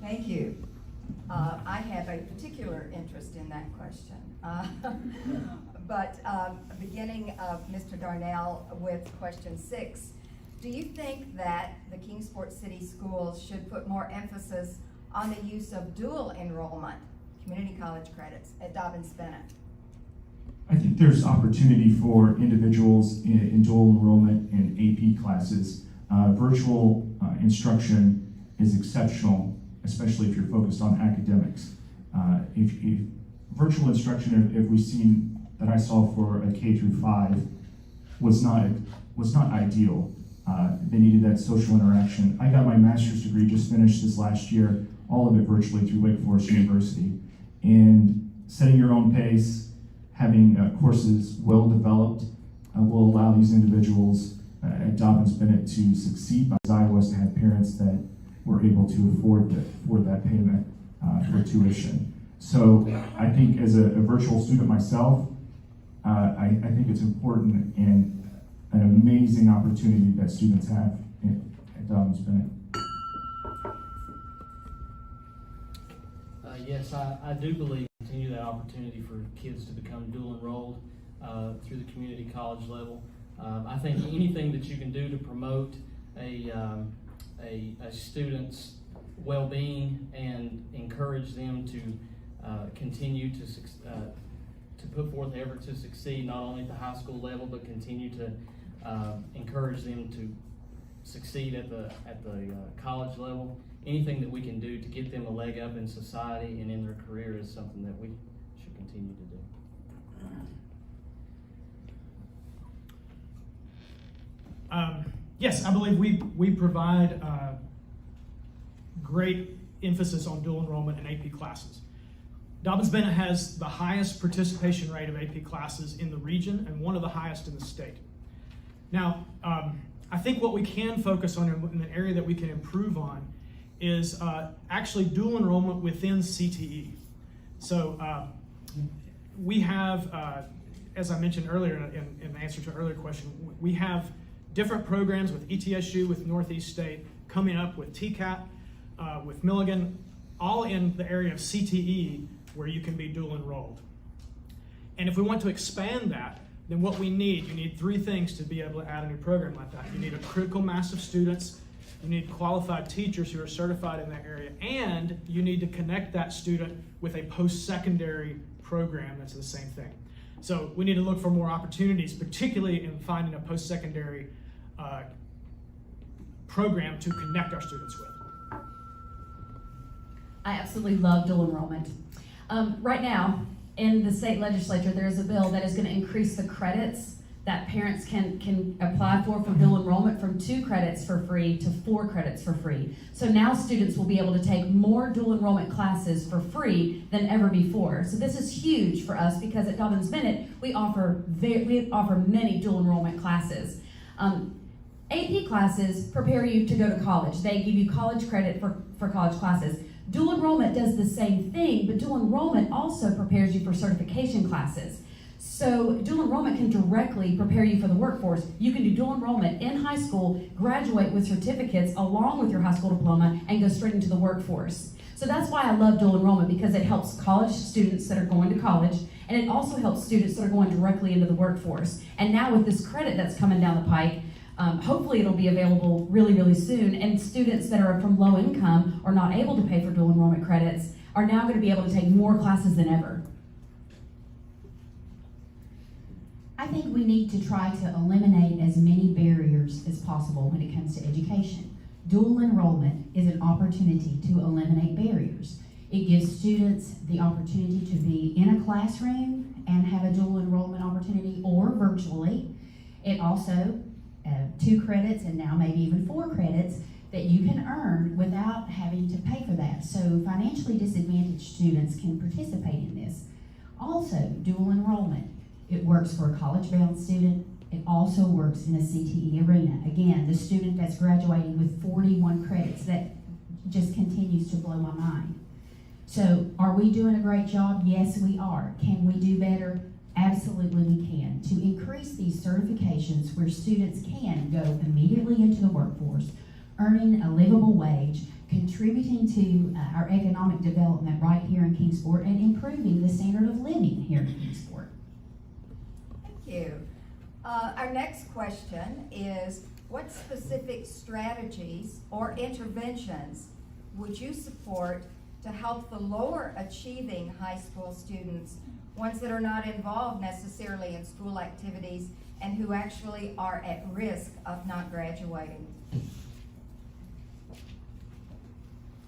Speaker 1: Thank you. I have a particular interest in that question. But beginning of Mr. Darnell with question 6, do you think that the Kingsport City Schools should put more emphasis on the use of dual enrollment, community college credits, at Dobbins Bennett?
Speaker 2: I think there's opportunity for individuals in dual enrollment in AP classes. Virtual instruction is exceptional, especially if you're focused on academics. If virtual instruction, if we've seen that I saw for a K through 5, was not ideal. They needed that social interaction. I got my master's degree, just finished this last year, all of it virtually through Wake Forest University. And setting your own pace, having courses well developed will allow these individuals at Dobbins Bennett to succeed, as I was to have parents that were able to afford that payment for tuition. So I think as a virtual student myself, I think it's important and an amazing opportunity that students have at Dobbins Bennett.
Speaker 3: Yes, I do believe continue that opportunity for kids to become dual enrolled through the community college level. I think anything that you can do to promote a student's well-being and encourage them to continue to put forth effort to succeed not only at the high school level, but continue to encourage them to succeed at the college level. Anything that we can do to get them a leg up in society and in their career is something that we should continue to do.
Speaker 4: Yes, I believe we provide great emphasis on dual enrollment in AP classes. Dobbins Bennett has the highest participation rate of AP classes in the region and one of the highest in the state. Now, I think what we can focus on in an area that we can improve on is actually dual enrollment within CTE. So we have, as I mentioned earlier in answer to an earlier question, we have different programs with ETSU, with Northeast State, coming up with TCAT, with Milligan, all in the area of CTE where you can be dual enrolled. And if we want to expand that, then what you need 3 things to be able to add a new program like that. You need a critical mass of students, you need qualified teachers who are certified in that area, and you need to connect that student with a post-secondary program that's the same thing. So we need to look for more opportunities, particularly in finding a post-secondary program to connect our students with.
Speaker 5: I absolutely love dual enrollment. Right now, in the state legislature, there is a bill that is going to increase the credits that parents can apply for from dual enrollment from 2 credits for free to 4 credits for free. So now students will be able to take more dual enrollment classes for free than ever before. So this is huge for us because at Dobbins Bennett, we offer many dual enrollment classes. AP classes prepare you to go to college. They give you college credit for college classes. Dual enrollment does the same thing, but dual enrollment also prepares you for certification classes. So dual enrollment can directly prepare you for the workforce. You can do dual enrollment in high school, graduate with certificates along with your high school diploma, and go straight into the workforce. So that's why I love dual enrollment, because it helps college students that are going to college, and it also helps students that are going directly into the workforce. And now with this credit that's coming down the pike, hopefully it'll be available really, really soon, and students that are from low income or not able to pay for dual enrollment credits are now going to be able to take more classes than ever.
Speaker 6: I think we need to try to eliminate as many barriers as possible when it comes to education. Dual enrollment is an opportunity to eliminate barriers. It gives students the opportunity to be in a classroom and have a dual enrollment opportunity, or virtually. It also 2 credits and now maybe even 4 credits that you can earn without having to pay for that. So financially disadvantaged students can participate in this. Also, dual enrollment. It works for a college-bound student. It also works in a CTE arena. Again, the student that's graduating with 41 credits, that just continues to blow my mind. So are we doing a great job? Yes, we are. Can we do better? Absolutely we can. To increase these certifications where students can go immediately into the workforce, earning a livable wage, contributing to our economic development right here in Kingsport, and improving the standard of living here in Kingsport.
Speaker 1: Thank you. Our next question is, what specific strategies or interventions would you support to help the lower achieving high school students, ones that are not involved necessarily in school activities and who actually are at risk of not graduating?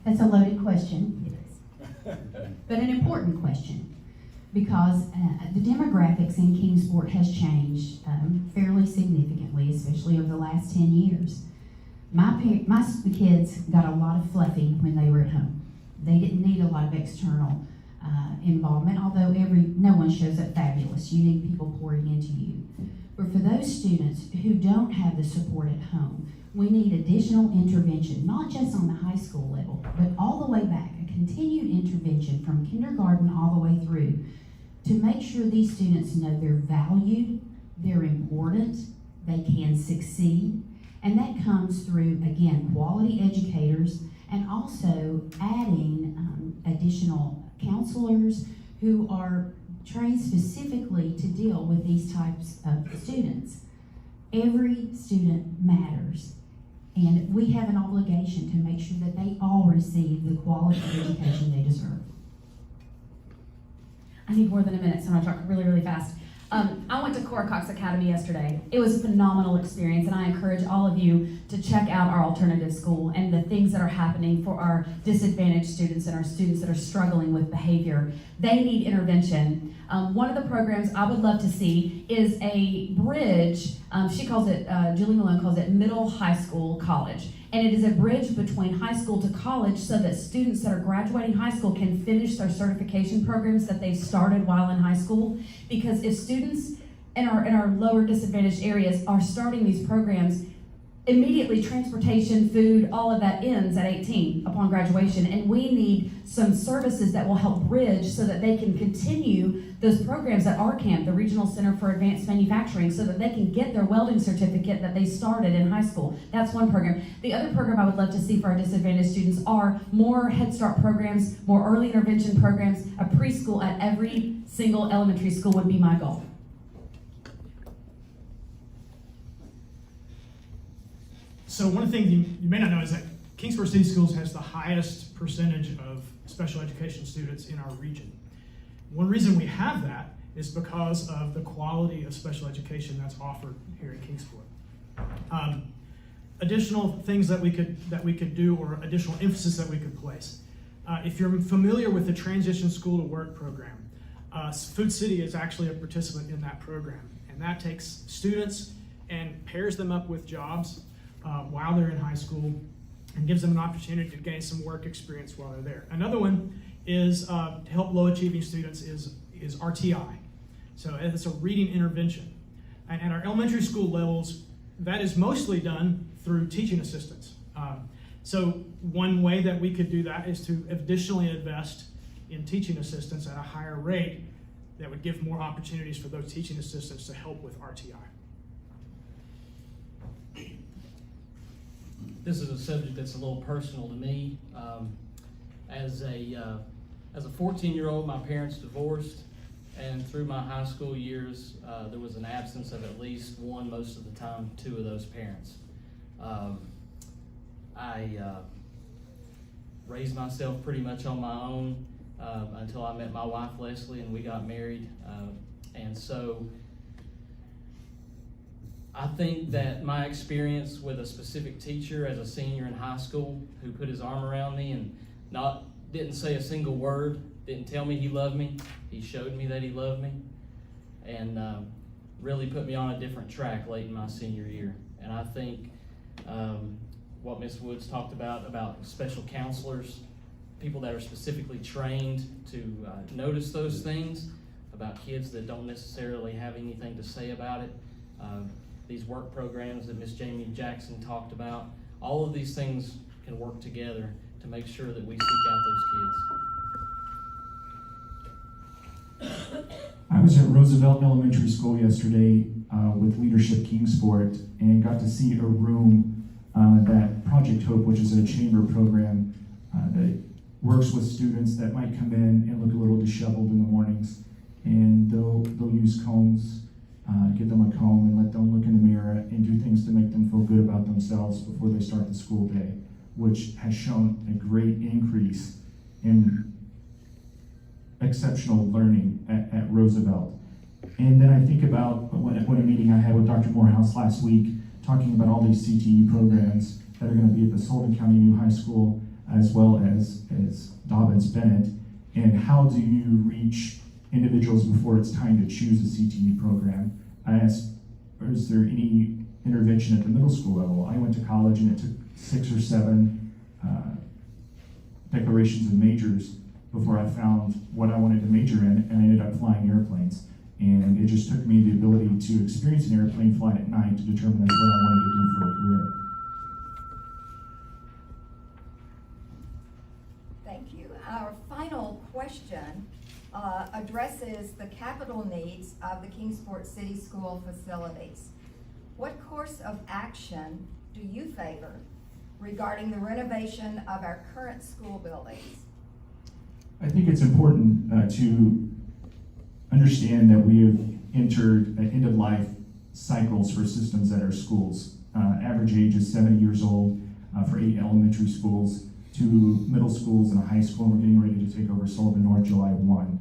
Speaker 6: That's a loaded question, but an important question, because the demographics in Kingsport has changed fairly significantly, especially over the last 10 years. My kids got a lot of fluffing when they were at home. They didn't need a lot of external involvement, although no one shows up fabulous. You need people pouring into you. But for those students who don't have the support at home, we need additional intervention, not just on the high school level, but all the way back, a continued intervention from kindergarten all the way through, to make sure these students know they're valued, they're important, they can succeed. And that comes through, again, quality educators, and also adding additional counselors who are trained specifically to deal with these types of students. Every student matters, and we have an obligation to make sure that they all receive the quality education they deserve.
Speaker 5: I need more than a minute, so I'm gonna talk really, really fast. I went to Cora Cox Academy yesterday. It was a phenomenal experience, and I encourage all of you to check out our alternative school and the things that are happening for our disadvantaged students and our students that are struggling with behavior. They need intervention. One of the programs I would love to see is a bridge. She calls it, Julie Malone calls it middle high school college. And it is a bridge between high school to college so that students that are graduating high school can finish their certification programs that they started while in high school. Because if students in our lower disadvantaged areas are starting these programs, immediately transportation, food, all of that ends at 18 upon graduation, and we need some services that will help bridge so that they can continue those programs at RCAMP, the Regional Center for Advanced Manufacturing, so that they can get their welding certificate that they started in high school. That's one program. The other program I would love to see for our disadvantaged students are more Head Start programs, more early intervention programs. A preschool at every single elementary school would be my goal.
Speaker 4: So one thing you may not know is that Kingsport City Schools has the highest percentage of special education students in our region. One reason we have that is because of the quality of special education that's offered here in Kingsport. Additional things that we could do, or additional emphasis that we could place. If you're familiar with the Transition School to Work program, Food City is actually a participant in that program, and that takes students and pairs them up with jobs while they're in high school and gives them an opportunity to gain some work experience while they're there. Another one is to help low achieving students is RTI. So it's a reading intervention. And at our elementary school levels, that is mostly done through teaching assistants. So one way that we could do that is to additionally invest in teaching assistants at a higher rate that would give more opportunities for those teaching assistants to help with RTI.
Speaker 3: This is a subject that's a little personal to me. As a 14-year-old, my parents divorced, and through my high school years, there was an absence of at least one, most of the time, two of those parents. I raised myself pretty much on my own until I met my wife, Leslie, and we got married. And so I think that my experience with a specific teacher as a senior in high school who put his arm around me and didn't say a single word, didn't tell me he loved me, he showed me that he loved me, and really put me on a different track late in my senior year. And I think what Ms. Woods talked about special counselors, people that are specifically trained to notice those things about kids that don't necessarily have anything to say about it. These work programs that Ms. Jamie Jackson talked about, all of these things can work together to make sure that we seek out those kids.
Speaker 2: I was at Roosevelt Elementary School yesterday with Leadership Kingsport and got to see a room that Project Hope, which is a chamber program that works with students that might come in and look a little disheveled in the mornings, and they'll use combs, get them a comb and let them look in the mirror and do things to make them feel good about themselves before they start the school day, which has shown a great increase in exceptional learning at Roosevelt. And then I think about what a meeting I had with Dr. Morehouse last week, talking about all these CTE programs that are going to be at the Sullivan County New High School as well as Dobbins Bennett, and how do you reach individuals before it's time to choose a CTE program. I asked, is there any intervention at the middle school level? I went to college and it took 6 or 7 declarations of majors before I found what I wanted to major in, and I ended up flying airplanes. And it just took me the ability to experience an airplane flight at night to determine that's what I wanted to do for a career.
Speaker 1: Thank you. Our final question addresses the capital needs of the Kingsport City School facilities. What course of action do you favor regarding the renovation of our current school buildings?
Speaker 2: I think it's important to understand that we have entered end-of-life cycles for systems at our schools. Average age is 70 years old for 8 elementary schools, 2 middle schools and a high school, and we're getting ready to take over Sullivan North July 1.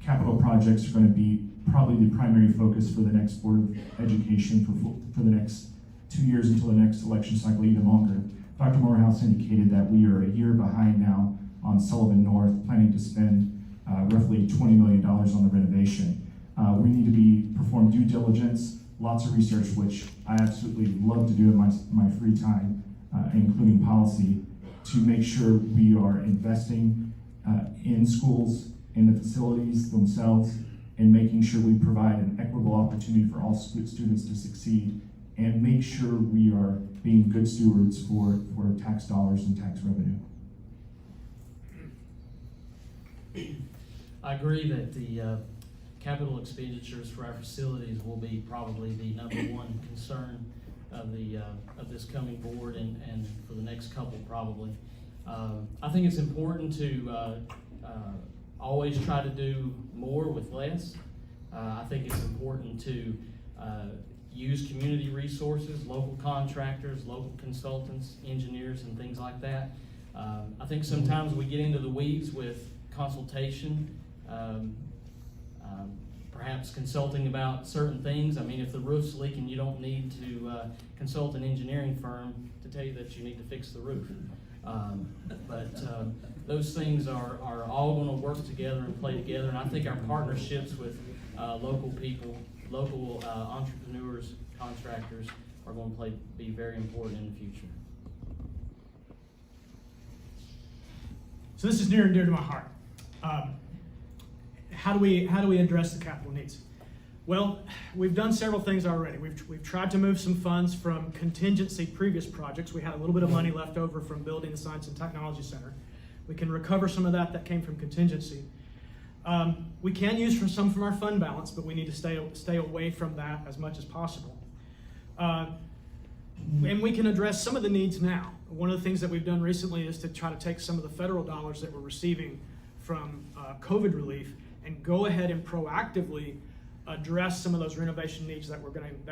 Speaker 2: Capital projects are going to be probably the primary focus for the next Board of Education for the next 2 years until the next election cycle, even longer. Dr. Morehouse indicated that we are a year behind now on Sullivan North, planning to spend roughly $20 million on the renovation. We need to perform due diligence, lots of research, which I absolutely love to do in my free time, including policy, to make sure we are investing in schools, in the facilities themselves, and making sure we provide an equitable opportunity for all students to succeed and make sure we are being good stewards for tax dollars and tax revenue.
Speaker 3: I agree that the capital expenditures for our facilities will be probably the number one concern of this coming board and for the next couple probably. I think it's important to always try to do more with less. I think it's important to use community resources, local contractors, local consultants, engineers, and things like that. I think sometimes we get into the weeds with consultation, perhaps consulting about certain things. I mean, if the roof's leaking, you don't need to consult an engineering firm to tell you that you need to fix the roof. But those things are all going to work together and play together, and I think our partnerships with local people, local entrepreneurs, contractors are going to be very important in the future.
Speaker 4: So this is near and dear to my heart. How do we address the capital needs? Well, we've done several things already. We've tried to move some funds from contingency previous projects. We had a little bit of money left over from building the Science and Technology Center. We can recover some of that came from contingency. We can use some from our fund balance, but we need to stay away from that as much as possible. And we can address some of the needs now. One of the things that we've done recently is to try to take some of the federal dollars that we're receiving from COVID relief and go ahead and proactively address some of those renovation needs that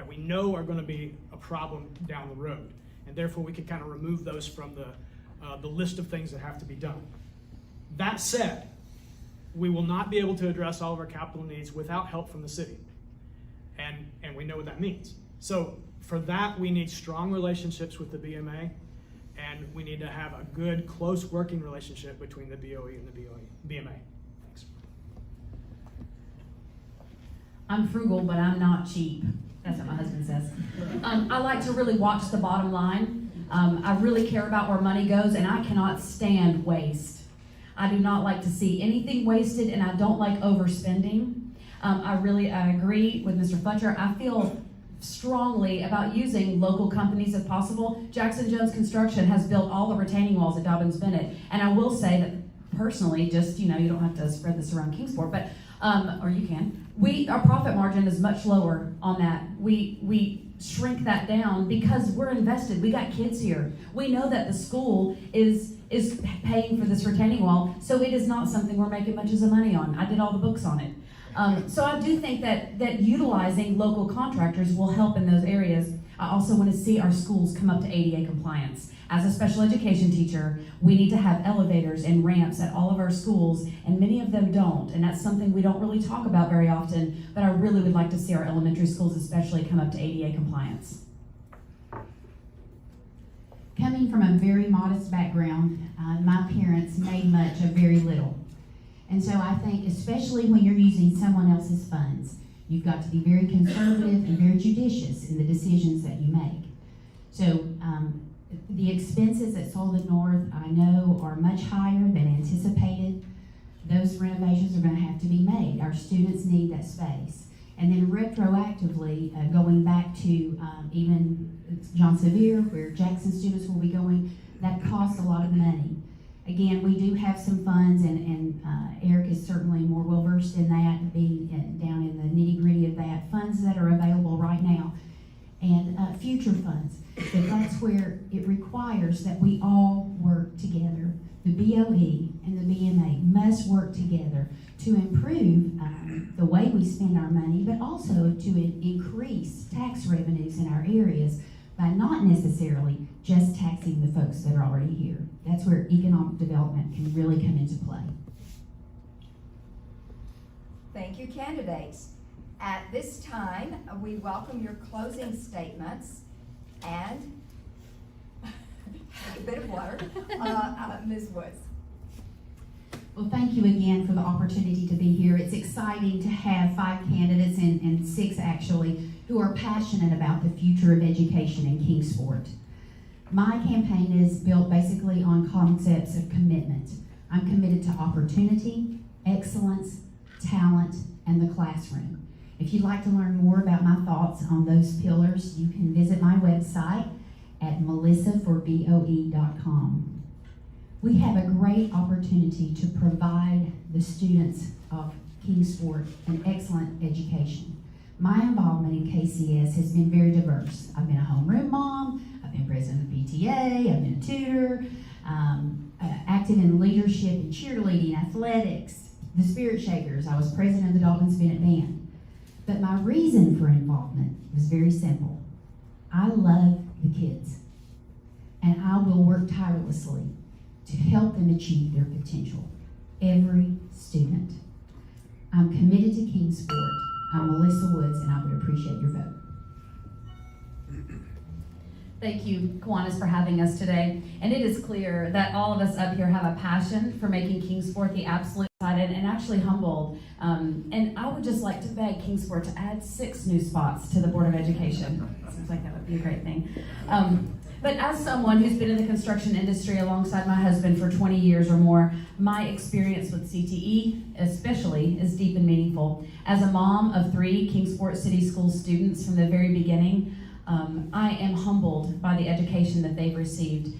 Speaker 4: we know are going to be a problem down the road, and therefore we can kind of remove those from the list of things that have to be done. That said, we will not be able to address all of our capital needs without help from the city, and we know what that means. So for that, we need strong relationships with the BMA, and we need to have a good, close working relationship between the BOE and the BMA. Thanks.
Speaker 5: I'm frugal, but I'm not cheap. That's what my husband says. I like to really watch the bottom line. I really care about where money goes, and I cannot stand waste. I do not like to see anything wasted, and I don't like overspending. I agree with Mr. Fletcher. I feel strongly about using local companies if possible. Jackson Jones Construction has built all the retaining walls at Dobbins Bennett, and I will say that personally, just, you don't have to spread this around Kingsport, but or you can. Our profit margin is much lower on that. We shrink that down because we're invested. We got kids here. We know that the school is paying for this retaining wall, so it is not something we're making much of money on. I did all the books on it. So I do think that utilizing local contractors will help in those areas. I also want to see our schools come up to ADA compliance. As a special education teacher, we need to have elevators and ramps at all of our schools, and many of them don't, and that's something we don't really talk about very often, but I really would like to see our elementary schools especially come up to ADA compliance.
Speaker 6: Coming from a very modest background, my parents made much of very little. And so I think, especially when you're using someone else's funds, you've got to be very conservative and very judicious in the decisions that you make. So the expenses at Sullivan North, I know, are much higher than anticipated. Those renovations are going to have to be made. Our students need that space. And then retroactively, going back to even John Sevier, where Jackson students will be going, that costs a lot of money. Again, we do have some funds, and Eric is certainly more well-versed in that, being down in the nitty-gritty of that. Funds that are available right now, and future funds. But that's where it requires that we all work together. The BOE and the BMA must work together to improve the way we spend our money, but also to increase tax revenues in our areas by not necessarily just taxing the folks that are already here. That's where economic development can really come into play.
Speaker 1: Thank you, candidates. At this time, we welcome your closing statements and a bit of water. Ms. Woods.
Speaker 6: Well, thank you again for the opportunity to be here. It's exciting to have 5 candidates, and 6 actually, who are passionate about the future of education in Kingsport. My campaign is built basically on concepts of commitment. I'm committed to opportunity, excellence, talent, and the classroom. If you'd like to learn more about my thoughts on those pillars, you can visit my website at melissaforboe.com. We have a great opportunity to provide the students of Kingsport an excellent education. My involvement in KCS has been very diverse. I've been a homeroom mom, I've been president of PTA, I've been a tutor, active in leadership and cheerleading, athletics, the Spirit Shakers. I was president of the Dalton's Bennett Band. But my reason for involvement was very simple. I love the kids, and I will work tirelessly to help them achieve their potential. Every student. I'm committed to Kingsport. I'm Melissa Woods, and I would appreciate your vote.
Speaker 5: Thank you, Kiwanis, for having us today. And it is clear that all of us up here have a passion for making Kingsport the absolute excited and actually humbled. And I would just like to beg Kingsport to add 6 new spots to the Board of Education. Seems like that would be a great thing. But as someone who's been in the construction industry alongside my husband for 20 years or more, my experience with CTE especially is deep and meaningful. As a mom of 3 Kingsport City School students from the very beginning, I am humbled by the education that they've received.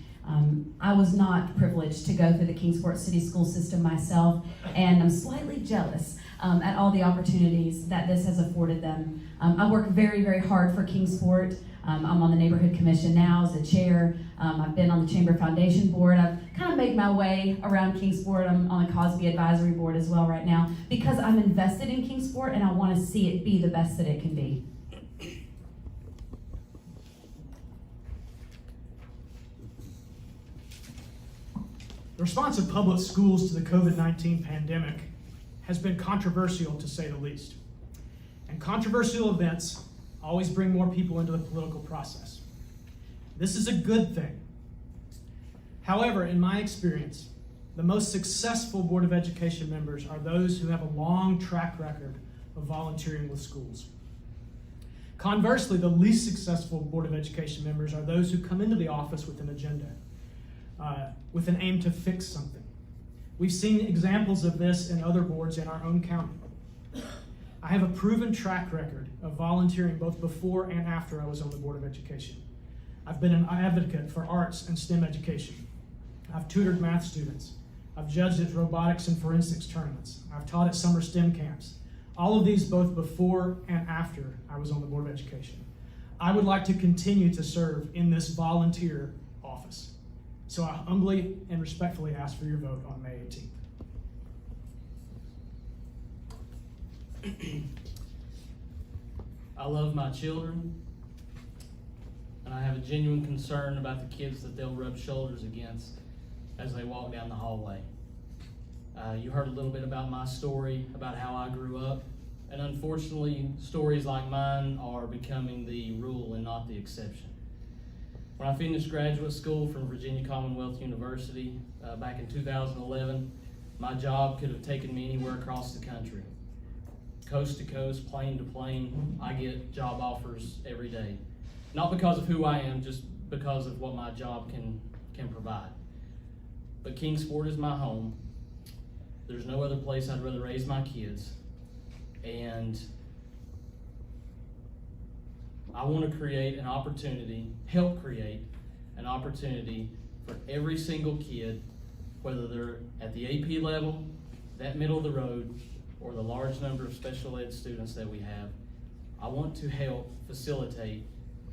Speaker 5: I was not privileged to go through the Kingsport City School system myself, and I'm slightly jealous at all the opportunities that this has afforded them. I work very, very hard for Kingsport. I'm on the neighborhood commission now as a chair. I've been on the Chamber Foundation board. I've kind of made my way around Kingsport. I'm on the Cosby Advisory Board as well right now because I'm invested in Kingsport and I want to see it be the best that it can be.
Speaker 4: The response of public schools to the COVID-19 pandemic has been controversial, to say the least. And controversial events always bring more people into the political process. This is a good thing. However, in my experience, the most successful Board of Education members are those who have a long track record of volunteering with schools. Conversely, the least successful Board of Education members are those who come into the office with an agenda, with an aim to fix something. We've seen examples of this in other boards in our own county. I have a proven track record of volunteering both before and after I was on the Board of Education. I've been an advocate for arts and STEM education. I've tutored math students. I've judged at robotics and forensics tournaments. I've taught at summer STEM camps. All of these both before and after I was on the Board of Education. I would like to continue to serve in this volunteer office. So I humbly and respectfully ask for your vote on May 18th.
Speaker 3: I love my children, and I have a genuine concern about the kids that they'll rub shoulders against as they walk down the hallway. You heard a little bit about my story, about how I grew up, and unfortunately, stories like mine are becoming the rule and not the exception. When I finished graduate school from Virginia Commonwealth University back in 2011, my job could have taken me anywhere across the country. Coast to coast, plane to plane, I get job offers every day. Not because of who I am, just because of what my job can provide. But Kingsport is my home. There's no other place I'd rather raise my kids. And I want to create an opportunity, help create an opportunity for every single kid, whether they're at the AP level, that middle of the road, or the large number of special ed students that we have. I want to help facilitate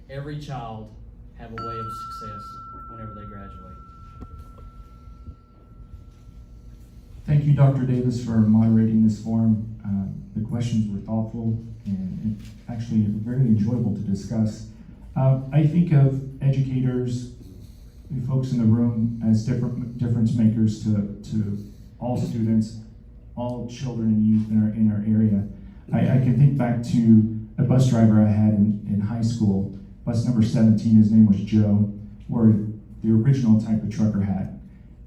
Speaker 3: every child have a way of success whenever they graduate.
Speaker 2: Thank you, Dr. Davis, for moderating this forum. The questions were thoughtful and actually very enjoyable to discuss. I think of educators, the folks in the room, as difference makers to all students, all children and youth in our area. I can think back to a bus driver I had in high school, bus number 17, his name was Joe, wore the original type of trucker hat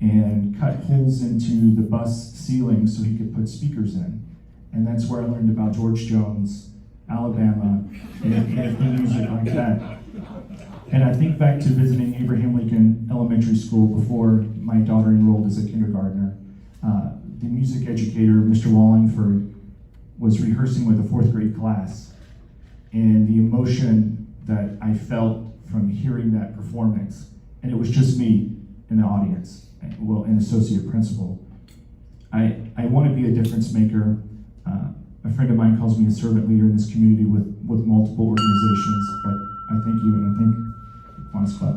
Speaker 2: and cut holes into the bus ceiling so he could put speakers in. And that's where I learned about George Jones, Alabama, and music like that. And I think back to visiting Abraham Lincoln Elementary School before my daughter enrolled as a kindergartner. The music educator, Mr. Wallingford, was rehearsing with a 4th grade class, and the emotion that I felt from hearing that performance, and it was just me in the audience, well, an associate principal. I want to be a difference maker. A friend of mine calls me a servant leader in this community with multiple organizations, but I thank you, and I thank the Kiwanis Club.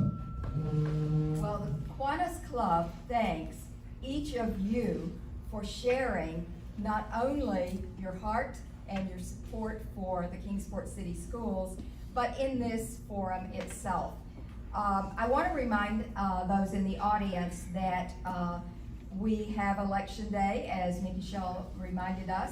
Speaker 1: Well, the Kiwanis Club thanks each of you for sharing not only your heart and your support for the Kingsport City Schools, but in this forum itself. I want to remind those in the audience that we have Election Day, as Michelle reminded us,